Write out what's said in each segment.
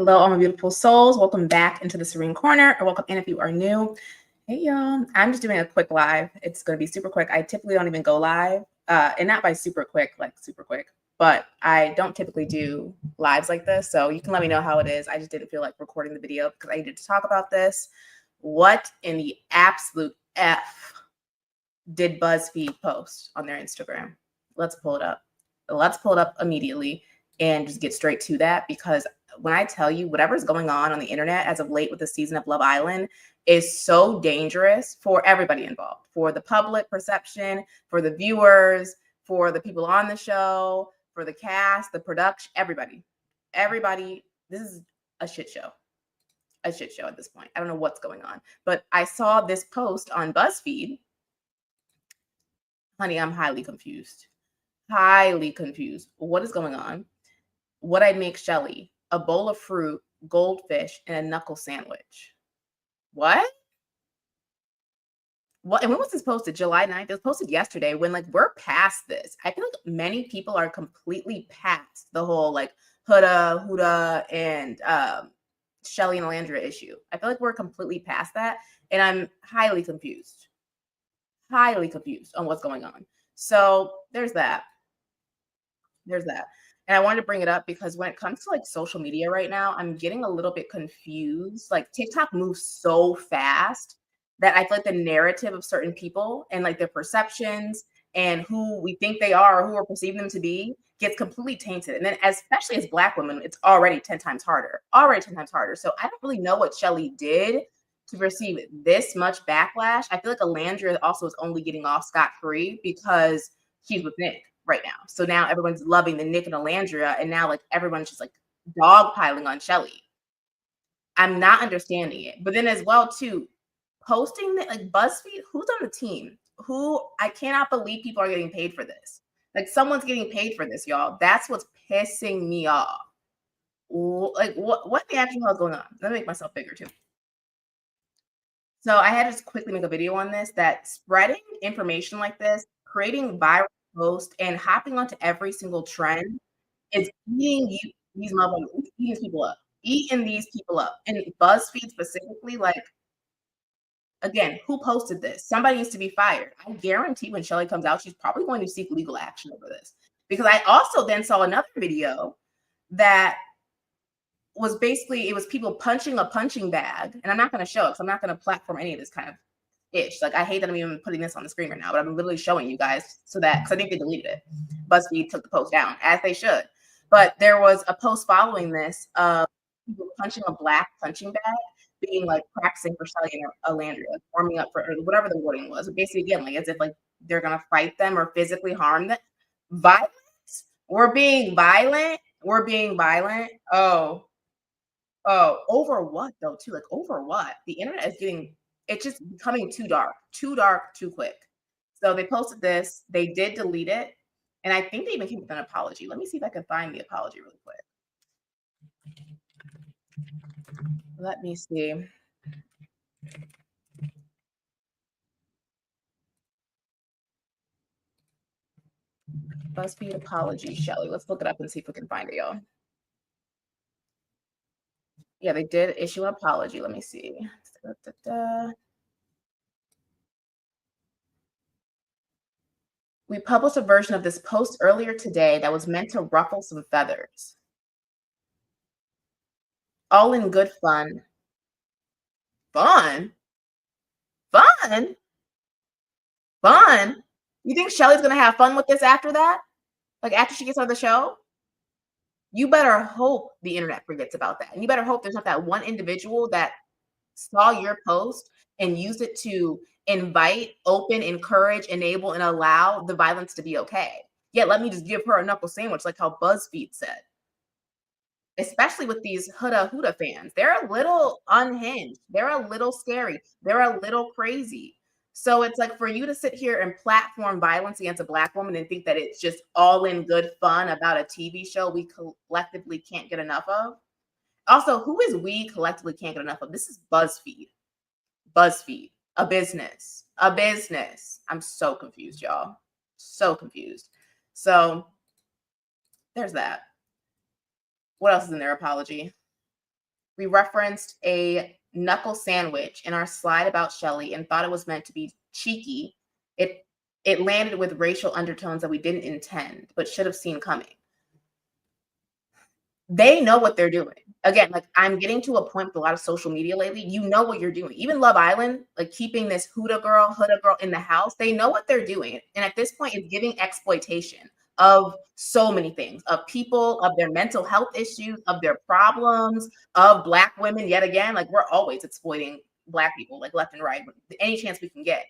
Hello, all my beautiful souls. Welcome back into the Serene Corner, or welcome in if you are new. Hey, y'all. I'm just doing a quick live. It's going to be super quick. I typically don't even go live, and not by super quick, like super quick, but I don't typically do lives like this. So you can let me know how it is. I just didn't feel like recording the video because I needed to talk about this. What in the absolute F did Buzzfeed post on their Instagram? Let's pull it up. Let's pull it up immediately and just get straight to that, because when I tell you whatever's going on the internet as of late with the season of Love Island is so dangerous for everybody involved, for the public perception, for the viewers, for the people on the show, for the cast, the production, everybody. This is a shit show at this point. I don't know what's going on, but I saw this post on BuzzFeed. Honey, I'm highly confused. What is going on? What I'd make Chelly: a bowl of fruit, goldfish, and a knuckle sandwich. What? And when was this posted? July 9th? It was posted yesterday, when like we're past this. I feel like many people are completely past the whole like Huda, and Chelly and Alandria issue. I feel like we're completely past that, and I'm highly confused on what's going on. So there's that. And I wanted to bring it up because when it comes to like social media right now, I'm getting a little bit confused. Like TikTok moves so fast that I feel like the narrative of certain people and like their perceptions and who we think they are or who we're perceiving them to be gets completely tainted. And then especially as Black women, it's already 10 times harder. So I don't really know what Chelly did to receive this much backlash. I feel like Alandria also is only getting off scot-free because she's with Nick right now. So now everyone's loving the Nick and Alandria, and now like everyone's just like dogpiling on Chelly. I'm not understanding it. But then as well too, posting that like BuzzFeed, who's on the team? I cannot believe people are getting paid for this. Like someone's getting paid for this, y'all. That's what's pissing me off. Like what the actual hell is going on? Let me make myself bigger too. So I had to just quickly make a video on this, that spreading information like this, creating viral posts, and hopping onto every single trend is eating these people up. And BuzzFeed specifically, like, again, who posted this? Somebody needs to be fired. I guarantee when Chelly comes out, she's probably going to seek legal action over this. Because I also then saw another video that was basically, it was people punching a punching bag. And I'm not going to show it because I'm not going to platform any of this kind of ish. Like, I hate that I'm even putting this on the screen right now, but I'm literally showing you guys so that, because I think they deleted it. BuzzFeed took the post down, as they should. But there was a post following this of people punching a black punching bag, being like practicing for Chelly and Alandria, warming up for, or whatever the wording was. But basically, again, like as if like they're going to fight them or physically harm them. Violence? We're being violent? Oh, over what though, too? Like, over what? The internet is getting, it's just becoming too dark, too quick. So they posted this, they did delete it, and I think they even came with an apology. Let me see if I can find the apology really quick. Let me see. BuzzFeed apology, Chelly. Let's look it up and see if we can find it, y'all. Yeah, they did issue an apology. Let me see. We published a version of this post earlier today that was meant to ruffle some feathers. All in good fun. Fun? You think Chelly's gonna have fun with this after that? Like, after she gets on the show? You better hope the internet forgets about that. And you better hope there's not that one individual that saw your post and used it to invite, open, encourage, enable, and allow the violence to be okay. Yeah, let me just give her a knuckle sandwich, like how BuzzFeed said. Especially with these Huda fans. They're a little unhinged. They're a little scary. They're a little crazy. So it's like, for you to sit here and platform violence against a Black woman and think that it's just all in good fun about a TV show we collectively can't get enough of. Also, who is we collectively can't get enough of? This is BuzzFeed. A business. I'm so confused, y'all. So confused. So there's that. What else is in their apology? We referenced a knuckle sandwich in our slide about Chelly and thought it was meant to be cheeky. It it landed with racial undertones that we didn't intend, but should have seen coming. They know what they're doing. Again, like I'm getting to a point with a lot of social media lately. You know what you're doing. Even Love Island, like keeping this Huda girl in the house, they know what they're doing. And at this point, it's giving exploitation of so many things, of people, of their mental health issues, of their problems, of Black women. Yet again, like we're always exploiting Black people, like left and right, any chance we can get.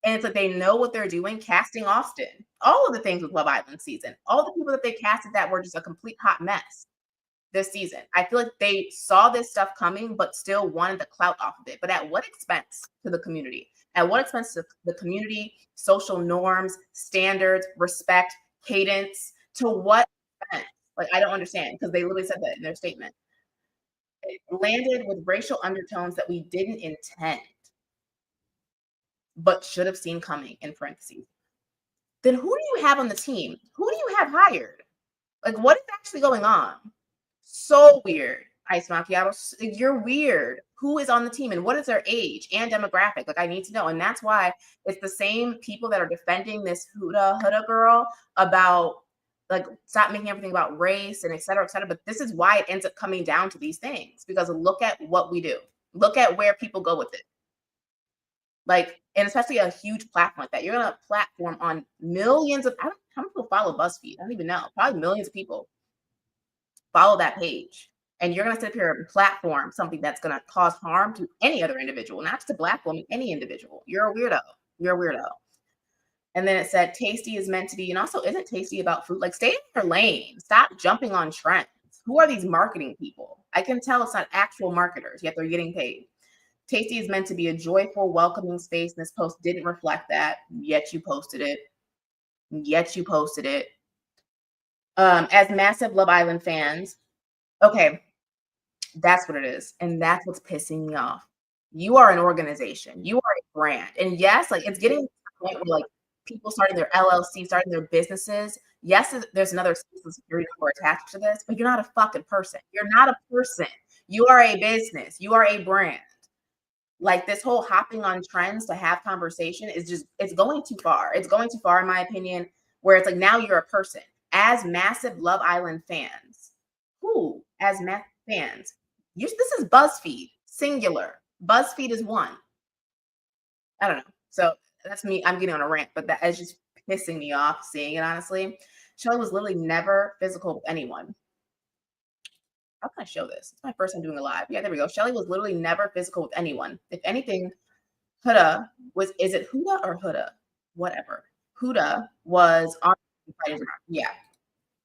And it's like they know what they're doing, casting Austin. All of the things with Love Island season, all the people that they casted that were just a complete hot mess this season. I feel like they saw this stuff coming, but still wanted the clout off of it. But at what expense to the community? At what expense to the community, social norms, standards, respect, cadence? To what expense? Like, I don't understand because they literally said that in their statement. It landed with racial undertones that we didn't intend, but should have seen coming in parentheses. Then who do you have on the team? Who do you have hired? Like, what is actually going on? So weird. Ice Macchiato, you're weird. Who is on the team and what is their age and demographic? Like, I need to know. And that's why it's the same people that are defending this Huda girl about like stop making everything about race and et cetera, et cetera. But this is why it ends up coming down to these things because look at what we do. Look at where people go with it. Like, and especially a huge platform like that. You're gonna platform on millions of how many people follow BuzzFeed? I don't even know. Probably millions of people follow that page. And you're gonna sit here and platform something that's gonna cause harm to any other individual, not just a Black woman, any individual. You're a weirdo. You're a weirdo. And then it said tasty is meant to be, and also isn't tasty about food. Like, stay in your lane. Stop jumping on trends. Who are these marketing people? I can tell it's not actual marketers, yet they're getting paid. Tasty is meant to be a joyful, welcoming space. And this post didn't reflect that, yet you posted it. Yet you posted it. As massive Love Island fans, okay, that's what it is. And that's what's pissing me off. You are an organization. You are a brand. And yes, like it's getting to the point where like people starting their LLC, starting their businesses. Yes, there's another social security number attached to this, but you're not a fucking person. You're not a person. You are a business. You are a brand. Like this whole hopping on trends to have conversation is just it's going too far. It's going too far in my opinion, where it's like now you're a person. As massive Love Island fans, who as fans, this is BuzzFeed, singular. BuzzFeed is one. I don't know. So that's me. I'm getting on a rant, but that is just pissing me off seeing it, honestly. Chelly was literally never physical with anyone. How can I show this? It's my first time doing a live. Yeah, there we go. Chelly was literally never physical with anyone. If anything, Huda was, is it Huda or Huda? Whatever. Huda was on. Yeah.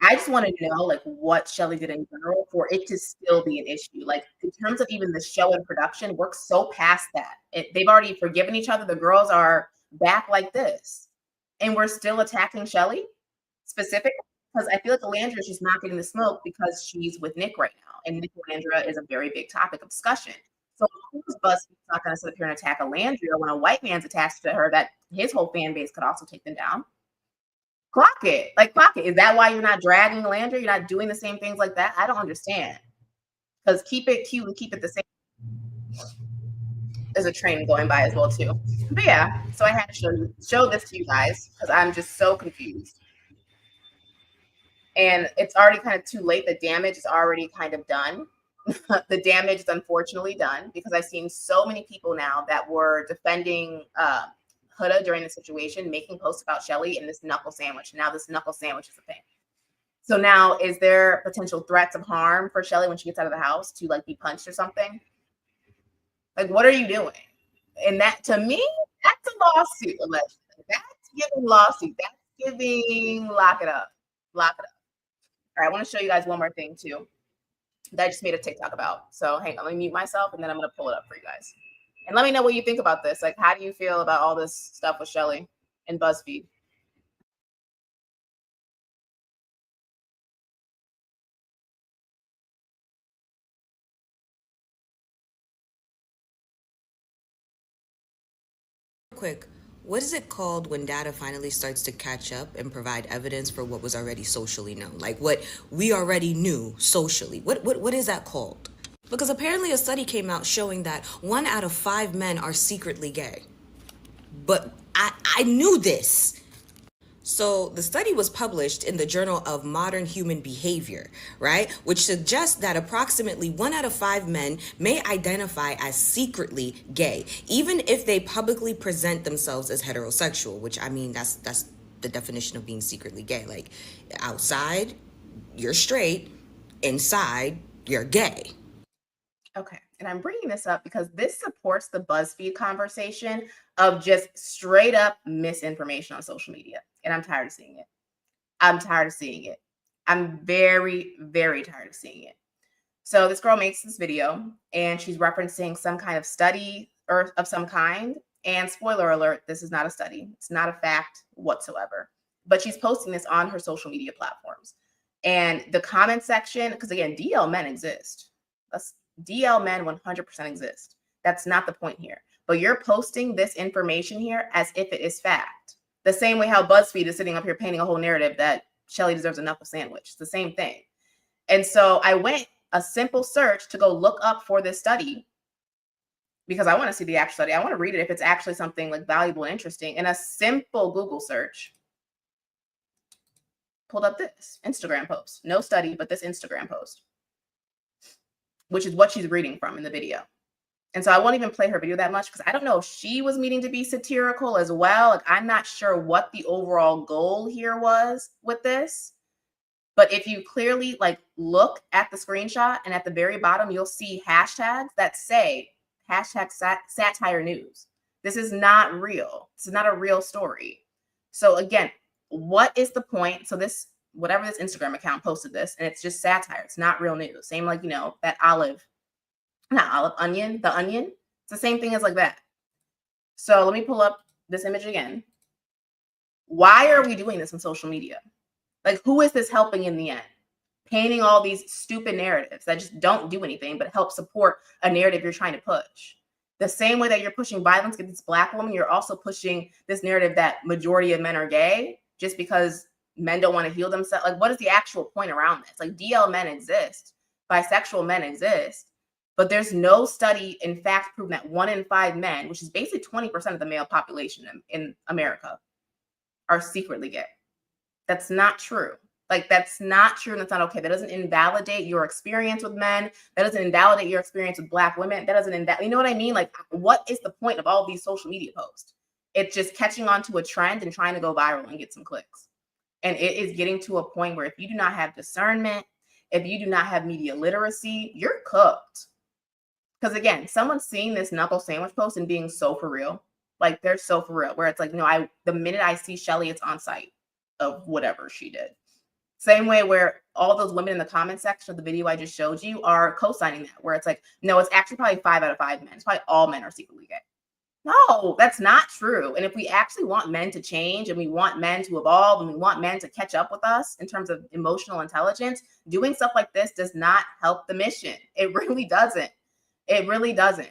I just want to know like what Chelly did in general for it to still be an issue. Like in terms of even the show and production, we're so past that. They've already forgiven each other. The girls are back like this, and we're still attacking Chelly specifically because I feel like Alandra is just not getting the smoke because she's with Nick right now, and Nick and Alandra is a very big topic of discussion. So who's BuzzFeed's not going to sit up here and attack Alandra when a white man's attached to her that his whole fan base could also take them down? Clock it. Like, clock it. Is that why you're not dragging Landry? You're not doing the same things like that? I don't understand. Because keep it cute and keep it the same. There's a train going by as well, too. But yeah, so I had to show this to you guys because I'm just so confused. And it's already kind of too late. The damage is already kind of done. The damage is unfortunately done because I've seen so many people now that were defending Huda during the situation, making posts about Chelly and this knuckle sandwich. Now this knuckle sandwich is a thing. So now is there potential threats of harm for Chelly when she gets out of the house to like be punched or something? Like, what are you doing? And that to me, that's a lawsuit, allegedly. That's giving lawsuit. That's giving lock it up. Lock it up. All right, I want to show you guys one more thing too that I just made a TikTok about. So hang on, let me mute myself and then I'm gonna pull it up for you guys. And let me know what you think about this. Like, how do you feel about all this stuff with Chelly and BuzzFeed? Quick, what is it called when data finally starts to catch up and provide evidence for what was already socially known? Like what we already knew socially. What is that called? Because apparently a study came out showing that 1 out of 5 men are secretly gay. But I knew this. So the study was published in the Journal of Modern Human Behavior, right? Which suggests that approximately 1 out of 5 men may identify as secretly gay, even if they publicly present themselves as heterosexual, which I mean, that's the definition of being secretly gay. Like outside, you're straight, inside, you're gay. Okay. And I'm bringing this up because this supports the Buzzfeed conversation of just straight up misinformation on social media. And I'm tired of seeing it. I'm tired of seeing it. I'm very, very tired of seeing it. So this girl makes this video and she's referencing some kind of study or of some kind. And spoiler alert, this is not a study. It's not a fact whatsoever. But she's posting this on her social media platforms. And the comment section, because again, DL men exist. DL men 100% exist. That's not the point here. But you're posting this information here as if it is fact. The same way how BuzzFeed is sitting up here painting a whole narrative that Chelly deserves a knuckle sandwich. It's the same thing. And so I went a simple search to go look up for this study because I want to see the actual study. I want to read it if it's actually something like valuable and interesting. And a simple Google search pulled up this Instagram post. No study, but this Instagram post, which is what she's reading from in the video. And so I won't even play her video that much because I don't know if she was meaning to be satirical as well. Like, I'm not sure what the overall goal here was with this. But if you clearly like look at the screenshot and at the very bottom, you'll see hashtags that say hashtag satire news. This is not real. This is not a real story. So again, what is the point? So this, whatever this Instagram account posted this, and it's just satire. It's not real news. Same like, that onion, the onion. It's the same thing as like that. So let me pull up this image again. Why are we doing this on social media? Like, who is this helping in the end? Painting all these stupid narratives that just don't do anything but help support a narrative you're trying to push. The same way that you're pushing violence against this Black woman, you're also pushing this narrative that majority of men are gay just because men don't want to heal themselves. Like, what is the actual point around this? Like, DL men exist, bisexual men exist, but there's no study, in fact, proven that 1 in 5 men, which is basically 20% of the male population in America, are secretly gay. That's not true. Like, that's not true, and that's not okay. That doesn't invalidate your experience with men. That doesn't invalidate your experience with Black women. That doesn't you know what I mean? Like, what is the point of all of these social media posts? It's just catching on to a trend and trying to go viral and get some clicks. And it is getting to a point where if you do not have discernment, if you do not have media literacy, you're cooked. Because again, someone's seeing this knuckle sandwich post and being so for real. Like, they're so for real, where it's like, the minute I see Chelly, it's on site of whatever she did. Same way where all those women in the comment section of the video I just showed you are co-signing that, where it's like, no, it's actually probably 5 out of 5 men. It's probably all men are secretly gay. No, that's not true. And if we actually want men to change and we want men to evolve and we want men to catch up with us in terms of emotional intelligence, doing stuff like this does not help the mission. It really doesn't. It really doesn't.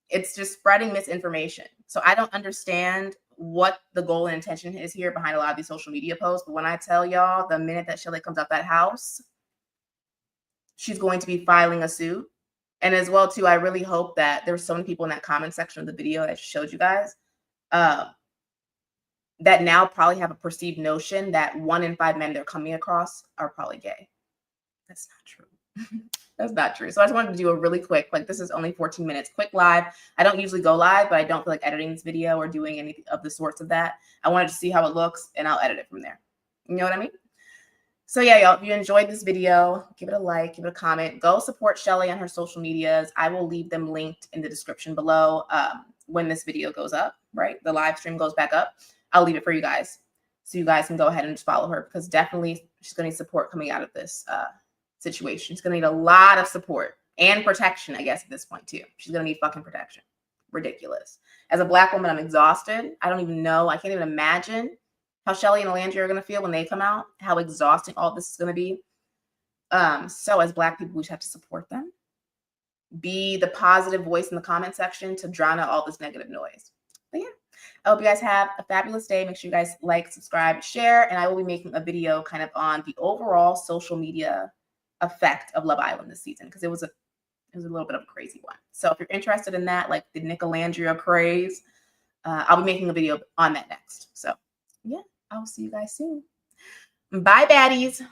It's just spreading misinformation. So I don't understand what the goal and intention is here behind a lot of these social media posts. But when I tell y'all, the minute that Chelly comes out that house, she's going to be filing a suit. And as well, too, I really hope that there's so many people in that comment section of the video that I showed you guys that now probably have a perceived notion that 1 in 5 men they're coming across are probably gay. That's not true. That's not true. So I just wanted to do a really quick, like, this is only 14 minutes, quick live. I don't usually go live, but I don't feel like editing this video or doing any of the sorts of that. I wanted to see how it looks and I'll edit it from there. You know what I mean? So yeah, y'all, if you enjoyed this video, give it a like, give it a comment. Go support Chelly on her social medias. I will leave them linked in the description below when this video goes up, right? The live stream goes back up. I'll leave it for you guys. So you guys can go ahead and just follow her because definitely she's going to need support coming out of this situation. She's going to need a lot of support and protection, I guess, at this point too. She's going to need fucking protection. Ridiculous. As a Black woman, I'm exhausted. I don't even know. I can't even imagine how Chelly and Alandria are going to feel when they come out, how exhausting all this is going to be. So as Black people, we just have to support them. Be the positive voice in the comment section to drown out all this negative noise. But yeah, I hope you guys have a fabulous day. Make sure you guys like, subscribe, share, and I will be making a video kind of on the overall social media effect of Love Island this season because it was It was a little bit of a crazy one. So if you're interested in that, like the Nicolandria craze, I'll be making a video on that next. So yeah, I'll see you guys soon. Bye, baddies.